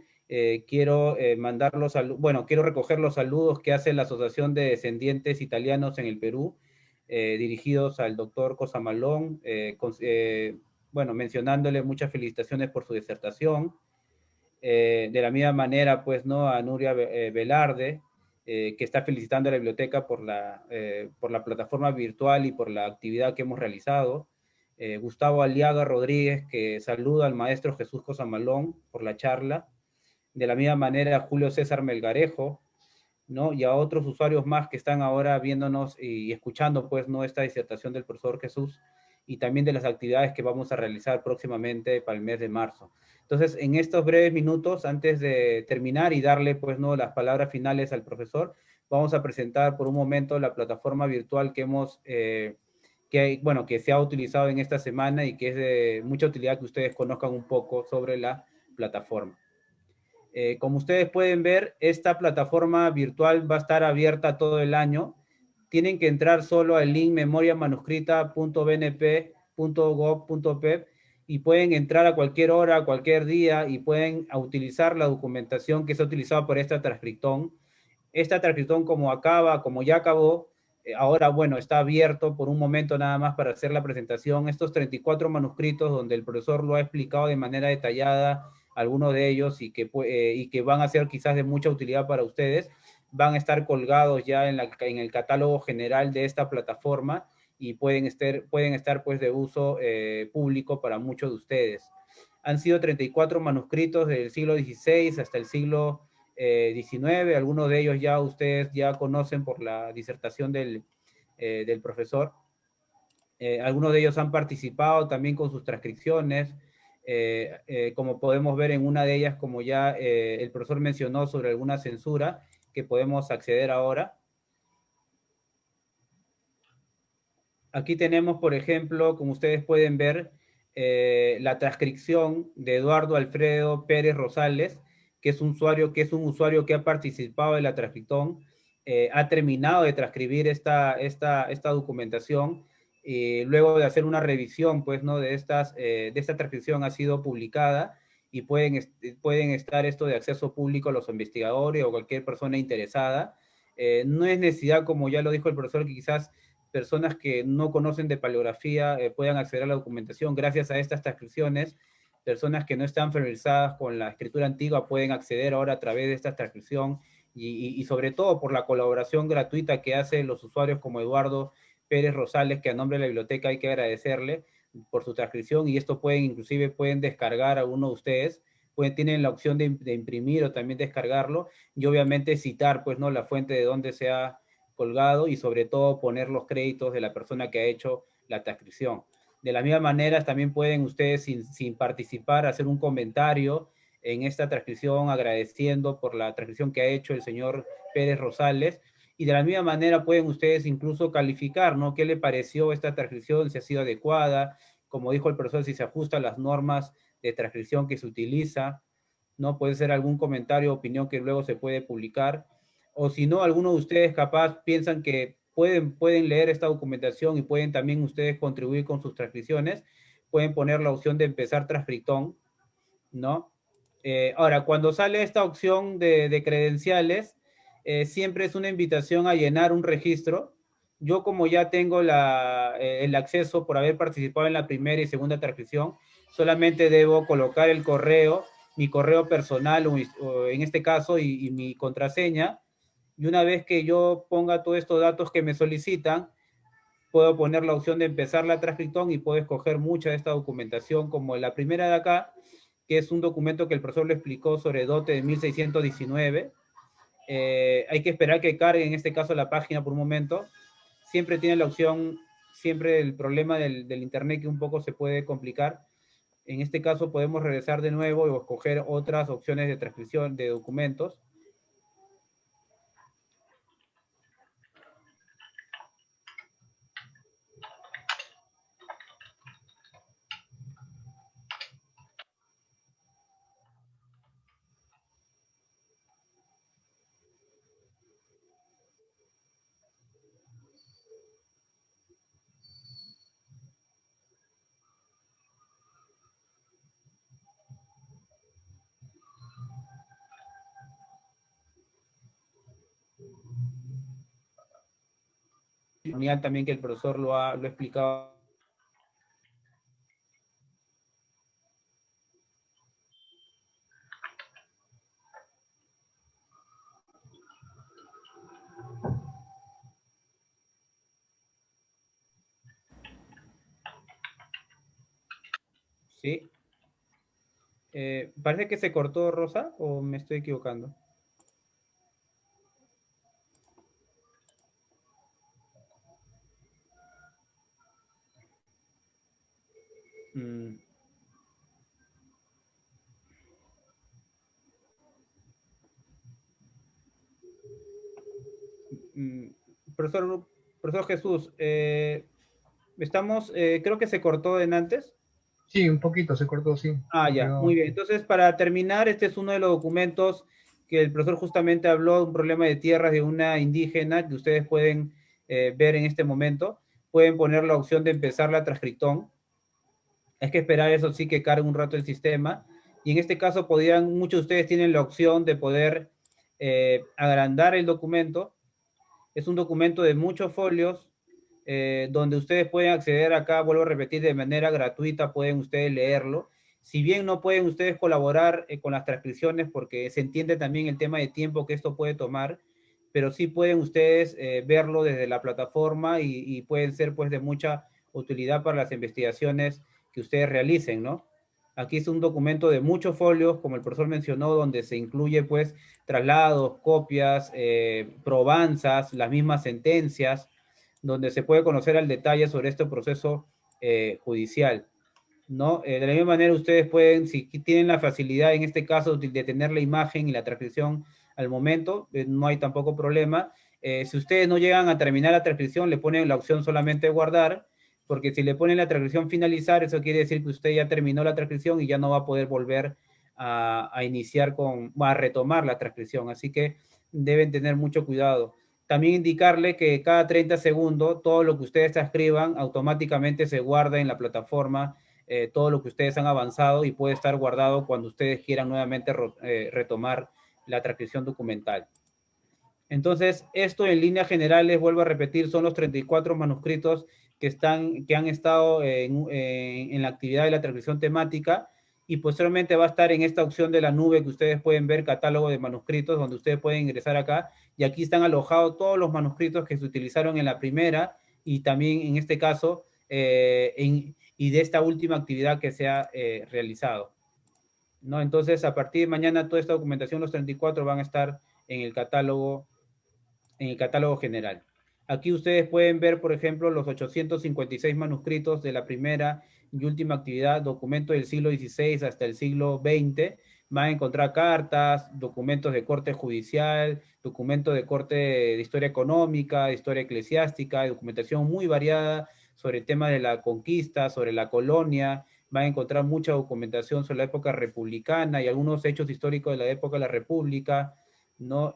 quiero quiero recoger los saludos que hace la Asociación de Descendientes Italianos en el Perú, dirigidos al doctor Cosamalón, mencionándole muchas felicitaciones por su disertación. De la misma manera, pues, ¿no? A Nuria Velarde, que está felicitando a la biblioteca por la plataforma virtual y por la actividad que hemos realizado. Gustavo Aliaga Rodríguez, que saluda al maestro Jesús Cosamalón por la charla. De la misma manera, Julio César Melgarejo, ¿no? Y a otros usuarios más que están ahora viéndonos y escuchando, pues, ¿no? Esta disertación del profesor Jesús y también de las actividades que vamos a realizar próximamente para el mes de marzo. Entonces, en estos breves minutos, antes de terminar y darle, pues, ¿no? Las palabras finales al profesor, vamos a presentar por un momento la plataforma virtual que se ha utilizado en esta semana y que es de mucha utilidad que ustedes conozcan un poco sobre la plataforma. Como ustedes pueden ver, esta plataforma virtual va a estar abierta todo el año. Tienen que entrar solo al link memoriamanuscrita.bnp.gov.p y pueden entrar a cualquier hora, a cualquier día, y pueden utilizar la documentación que se ha utilizado por esta transcriptón. Esta transcripción como ya acabó, ahora, bueno, está abierto por un momento nada más para hacer la presentación. Estos 34 manuscritos donde el profesor lo ha explicado de manera detallada, algunos de ellos, y que van a ser quizás de mucha utilidad para ustedes, van a estar colgados ya en el catálogo general de esta plataforma y pueden estar pues de uso público para muchos de ustedes. Han sido 34 manuscritos del siglo XVI hasta el siglo 19, algunos de ellos ya ustedes ya conocen por la disertación del profesor. Algunos de ellos han participado también con sus transcripciones, como podemos ver en una de ellas, como ya el profesor mencionó sobre alguna censura, que podemos acceder ahora. Aquí tenemos, por ejemplo, como ustedes pueden ver, la transcripción de Eduardo Alfredo Pérez Rosales, que es un usuario que ha participado en la transcripción, ha terminado de transcribir esta documentación, y luego de hacer una revisión, pues, ¿no? de esta transcripción ha sido publicada, y pueden estar esto de acceso público a los investigadores o cualquier persona interesada. No es necesidad, como ya lo dijo el profesor, que quizás personas que no conocen de paleografía puedan acceder a la documentación gracias a estas transcripciones. Personas que no están familiarizadas con la escritura antigua pueden acceder ahora a través de esta transcripción, y sobre todo por la colaboración gratuita que hacen los usuarios como Eduardo Pérez Rosales, que a nombre de la biblioteca hay que agradecerle por su transcripción, y esto inclusive pueden descargar a uno de ustedes, tienen la opción de imprimir o también descargarlo, y obviamente citar, pues, ¿no? la fuente de donde se ha colgado, y sobre todo poner los créditos de la persona que ha hecho la transcripción. De la misma manera, también pueden ustedes, sin participar, hacer un comentario en esta transcripción agradeciendo por la transcripción que ha hecho el señor Pérez Rosales, y de la misma manera pueden ustedes incluso calificar, ¿no? ¿Qué le pareció esta transcripción? Si ha sido adecuada, como dijo el profesor, si se ajusta a las normas de transcripción que se utiliza, ¿no? Puede ser algún comentario o opinión que luego se puede publicar, o si no, algunos de ustedes capaz piensan que pueden leer esta documentación y pueden también ustedes contribuir con sus transcripciones, pueden poner la opción de empezar transcriptón, ¿no? Ahora, cuando sale esta opción de credenciales, siempre es una invitación a llenar un registro. Yo, como ya tengo el acceso por haber participado en la primera y segunda transcripción, solamente debo colocar el correo, mi correo personal, o en este caso, y mi contraseña, y una vez que yo ponga todos estos datos que me solicitan, puedo poner la opción de empezar la transcripción y puedo escoger mucha de esta documentación, como la primera de acá, que es un documento que el profesor le explicó sobre dote de 1619. Hay que esperar que cargue, en este caso, la página por un momento. Siempre tiene la opción, siempre el problema del internet que un poco se puede complicar. En este caso podemos regresar de nuevo y escoger otras opciones de transcripción de documentos. También que el profesor lo ha explicado. Sí. Parece que se cortó, Rosa, o me estoy equivocando. Mm. Mm. Profesor, profesor Jesús, creo que se cortó en antes. Sí, un poquito se cortó, sí. Ah, ya, muy bien. Entonces, para terminar, este es uno de los documentos que el profesor justamente habló de un problema de tierras de una indígena que ustedes pueden ver en este momento. Pueden poner la opción de empezar la transcriptón. Hay que esperar eso sí que cargue un rato el sistema. Y en este caso podrían, muchos de ustedes tienen la opción de poder agrandar el documento. Es un documento de muchos folios donde ustedes pueden acceder acá, vuelvo a repetir, de manera gratuita, pueden ustedes leerlo. Si bien no pueden ustedes colaborar con las transcripciones porque se entiende también el tema de tiempo que esto puede tomar, pero sí pueden ustedes verlo desde la plataforma y pueden ser pues de mucha utilidad para las investigaciones que ustedes realicen, ¿no? Aquí es un documento de muchos folios, como el profesor mencionó, donde se incluye pues traslados, copias, probanzas, las mismas sentencias, donde se puede conocer al detalle sobre este proceso judicial, ¿no? De la misma manera ustedes pueden, si tienen la facilidad en este caso de tener la imagen y la transcripción al momento, no hay tampoco problema. Si ustedes no llegan a terminar la transcripción, le ponen la opción solamente guardar, porque si le ponen la transcripción finalizar, eso quiere decir que usted ya terminó la transcripción y ya no va a poder volver a iniciar a retomar la transcripción. Así que deben tener mucho cuidado. También indicarle que cada 30 segundos todo lo que ustedes escriban automáticamente se guarda en la plataforma, todo lo que ustedes han avanzado y puede estar guardado cuando ustedes quieran nuevamente retomar la transcripción documental. Entonces, esto en líneas generales, vuelvo a repetir, son los 34 manuscritos que han estado en la actividad de la transcripción temática y posteriormente va a estar en esta opción de la nube que ustedes pueden ver, catálogo de manuscritos, donde ustedes pueden ingresar acá y aquí están alojados todos los manuscritos que se utilizaron en la primera y también en este caso y de esta última actividad que se ha realizado, ¿no? Entonces, a partir de mañana toda esta documentación, los 34 van a estar en el catálogo general. Aquí ustedes pueden ver, por ejemplo, los 856 manuscritos de la primera y última actividad, documento del siglo XVI hasta el siglo XX. Van a encontrar cartas, documentos de corte judicial, documentos de corte de historia económica, de historia eclesiástica, documentación muy variada sobre el tema de la conquista, sobre la colonia. Van a encontrar mucha documentación sobre la época republicana y algunos hechos históricos de la época de la República, ¿no?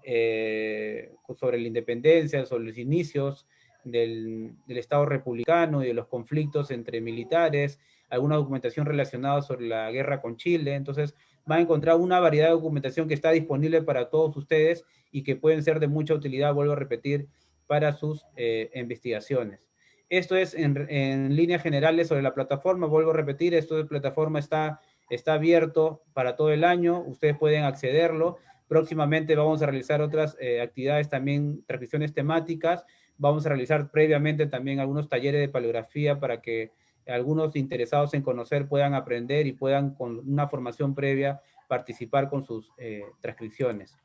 Sobre la independencia, sobre los inicios del Estado republicano y de los conflictos entre militares, alguna documentación relacionada sobre la guerra con Chile. Entonces, va a encontrar una variedad de documentación que está disponible para todos ustedes y que pueden ser de mucha utilidad, vuelvo a repetir, para sus investigaciones. Esto es en líneas generales sobre la plataforma, vuelvo a repetir, esto de plataforma está abierto para todo el año, ustedes pueden accederlo. Próximamente vamos a realizar otras actividades también, transcripciones temáticas. Vamos a realizar previamente también algunos talleres de paleografía para que algunos interesados en conocer puedan aprender y puedan con una formación previa participar con sus transcripciones.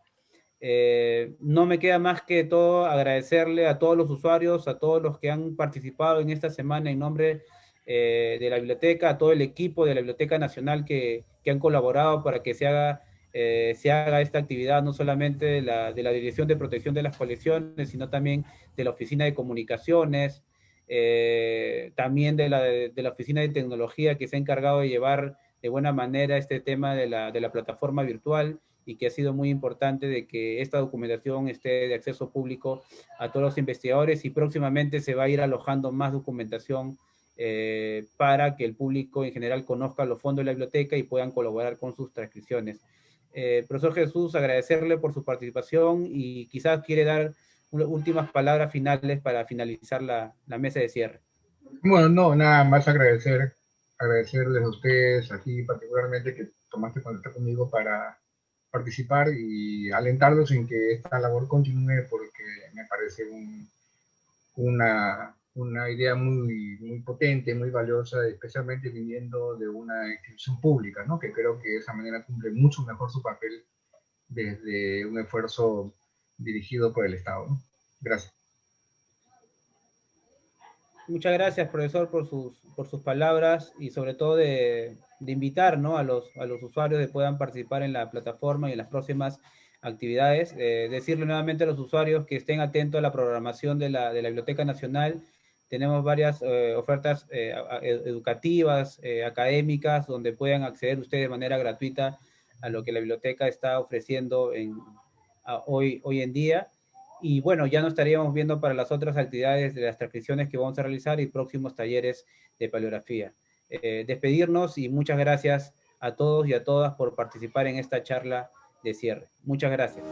No me queda más que todo agradecerle a todos los usuarios, a todos los que han participado en esta semana en nombre de la biblioteca, a todo el equipo de la Biblioteca Nacional que han colaborado para que se haga esta actividad, no solamente de la Dirección de Protección de las Colecciones, sino también de la Oficina de Comunicaciones, también de la Oficina de Tecnología que se ha encargado de llevar de buena manera este tema de la plataforma virtual y que ha sido muy importante de que esta documentación esté de acceso público a todos los investigadores y próximamente se va a ir alojando más documentación para que el público en general conozca los fondos de la biblioteca y puedan colaborar con sus transcripciones. Profesor Jesús, agradecerle por su participación y quizás quiere dar últimas palabras finales para finalizar la mesa de cierre. Bueno, no, nada más agradecerles a ustedes, aquí particularmente que tomaste contacto conmigo para participar y alentarlos en que esta labor continúe porque me parece una idea muy potente, muy valiosa, especialmente viniendo de una institución pública, ¿no? Que creo que de esa manera cumple mucho mejor su papel desde un esfuerzo dirigido por el Estado, ¿no? Gracias. Muchas gracias, profesor, por sus palabras y sobre todo de invitar, ¿no? a los usuarios que puedan participar en la plataforma y en las próximas actividades. Decirle nuevamente a los usuarios que estén atentos a la programación de la Biblioteca Nacional. Tenemos varias ofertas educativas, académicas, donde puedan acceder ustedes de manera gratuita a lo que la biblioteca está ofreciendo hoy en día. Y bueno, ya nos estaríamos viendo para las otras actividades de las transcripciones que vamos a realizar y próximos talleres de paleografía. despedirnos y muchas gracias a todos y a todas por participar en esta charla de cierre. Muchas gracias.